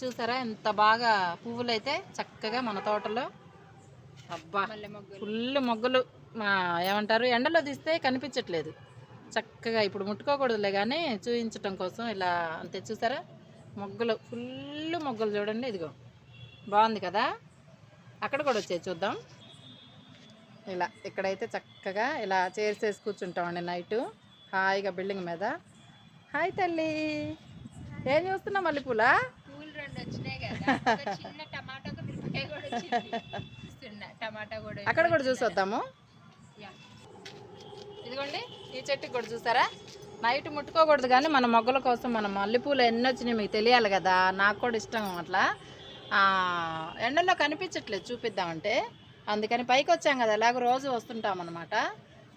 చూసారా ఎంత బాగా పువ్వులు అయితే చక్కగా మన తోటలో. అబ్బా ఫుల్ మొగ్గలు. ఏమంటారు, ఎండలో తీస్తే కనిపించట్లేదు చక్కగా. ఇప్పుడు ముట్టుకోకూడదులే కానీ చూపించటం కోసం ఇలా అంతే. చూసారా మొగ్గలు, ఫుల్ మొగ్గలు చూడండి. ఇదిగో బాగుంది కదా. అక్కడ కూడా వచ్చేది చూద్దాం. ఇలా ఇక్కడైతే చక్కగా ఇలా చైర్స్ వేసి కూర్చుంటామండి నైటు హాయిగా బిల్డింగ్ మీద. హాయ్ తల్లి, ఏం చూస్తున్నావు? మల్లెపూల పూలు 2 వచ్చినాయి కదా. చిన్న టమాటా కూడా టమాటా కూడా అక్కడ కూడా చూసి వద్దాము. ఇదిగోండి ఈ చెట్టుకి కూడా చూసారా. నైట్ ముట్టుకోకూడదు కానీ మన మొగ్గల కోసం మన మల్లెపూలు ఎన్ని వచ్చినాయి మీకు తెలియాలి కదా. నాకు కూడా ఇష్టం అట్లా. ఎండలో కనిపించట్లేదు చూపిద్దామంటే, అందుకని పైకి వచ్చాం కదా, ఎలాగో రోజు వస్తుంటాం అన్నమాట.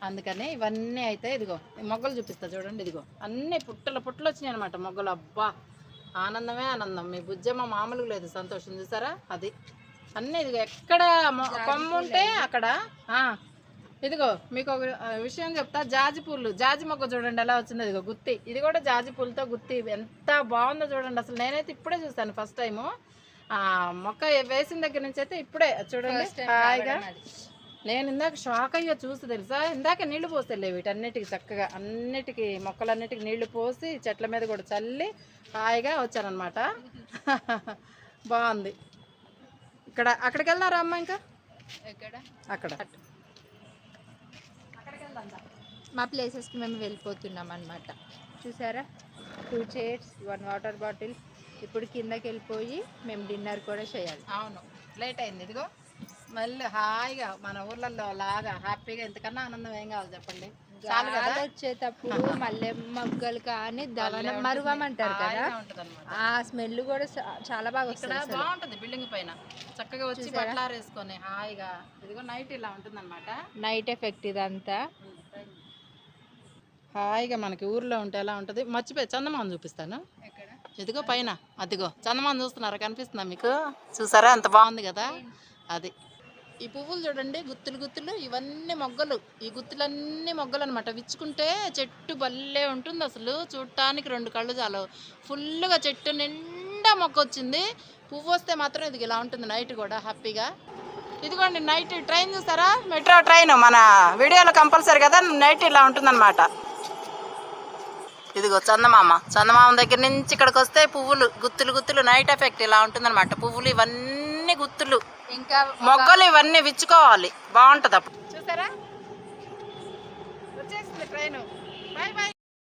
అందుకని ఇవన్నీ అయితే ఇదిగో మొగ్గలు చూపిస్తా చూడండి. ఇదిగో అన్నీ పుట్టలు వచ్చినాయి అనమాట మొగ్గలు. అబ్బా ఆనందమే ఆనందం. మీ బుజ్జమ్మ మామూలుగా లేదు సంతోషం. చూసారా అది అన్నీ. ఇదిగో ఎక్కడ కొమ్మ ఉంటే అక్కడ. ఇదిగో మీకు ఒక విషయం చెప్తా. జాజి మొగ్గ చూడండి ఎలా వచ్చింది. ఇదిగో గుత్తి, ఇది కూడా జాజి పూలతో గుత్తి. ఎంత బాగుందో చూడండి. అసలు నేనైతే ఇప్పుడే చూసాను ఫస్ట్ టైము. మొక్క వేసిన దగ్గర నుంచి అయితే ఇప్పుడే చూడండి హాయిగా. నేను ఇందాక షాక్ అయ్యా చూసి తెలుసా. ఇందాక నీళ్లు పోస్తలే వీటన్నిటికి చక్కగా, అన్నిటికీ మొక్కలన్నిటికీ నీళ్లు పోసి చెట్ల మీద కూడా చల్లి హాయిగా వచ్చానమాట. బాగుంది. అక్కడికి వెళ్దారా అమ్మ? ఇంకా అక్కడ మా ప్లేసెస్కి మేము వెళ్ళిపోతున్నాం అన్నమాట. చూసారా 2 చైర్స్ 1 వాటర్ బాటిల్. ఇప్పుడు కిందకి వెళ్ళిపోయి మేము డిన్నర్ కూడా చేయాలి. అవును లేట్ అయింది. ఇదిగో మళ్ళీ హాయిగా మన ఊర్లలో లాగా హ్యాపీగా ఎంతకన్నా ఆనందం ఏం కావాలి చెప్పండి. చాలు కదా. వచ్చేటప్పుడు మల్లె మొగ్గలు కానీ దవనం మరువమంటారు కదా, ఆ స్మెల్ కూడా చాలా బాగా వస్తుంది. ఇక్కడ బాగుంటుంది బిల్డింగ్ పైన చక్కగా వచ్చి బట్టలు వేసుకొని హాయిగా. ఇదిగో నైట్ ఇలా ఉంటుంది అనమాట. నైట్ ఎఫెక్ట్ ఇదంతా. హాయిగా మనకి ఊర్లో ఉంటే ఎలా ఉంటుంది. మర్చిపోయి చందమామ చూపిస్తాను. ఇదిగో పైన అదిగో చందమామ చూస్తున్నారా, కనిపిస్తుందా మీకు? చూసారా ఎంత బాగుంది కదా. అది ఈ పువ్వులు చూడండి, గుత్తులు ఇవన్నీ మొగ్గలు. ఈ గుత్తులన్నీ మొగ్గలు అనమాట. విచ్చుకుంటే చెట్టు భలే ఉంటుంది అసలు. చూడటానికి 2 కళ్ళు చాలు. ఫుల్గా చెట్టు నిండా మొక్క వచ్చింది. పువ్వు వస్తే మాత్రం ఇది ఇలా ఉంటుంది నైట్ కూడా హ్యాపీగా. ఇదిగోండి నైట్ ట్రైన్ చూసారా, మెట్రో ట్రైన్ మన వీడియోలో కంపల్సరీ కదా. నైట్ ఇలా ఉంటుందన్నమాట. ఇదిగో చందమామ దగ్గర నుంచి ఇక్కడికి వస్తే పువ్వులు గుత్తులు నైట్ ఎఫెక్ట్ ఇలా ఉంటుందన్నమాట. పువ్వులు ఇవన్నీ గుత్తులు, ఇంకా మొగ్గలు ఇవన్నీ విచ్చుకోవాలి. బాగుంటుంది అప్పుడు. చూసారా వచ్చేసింది ట్రైన్. By by.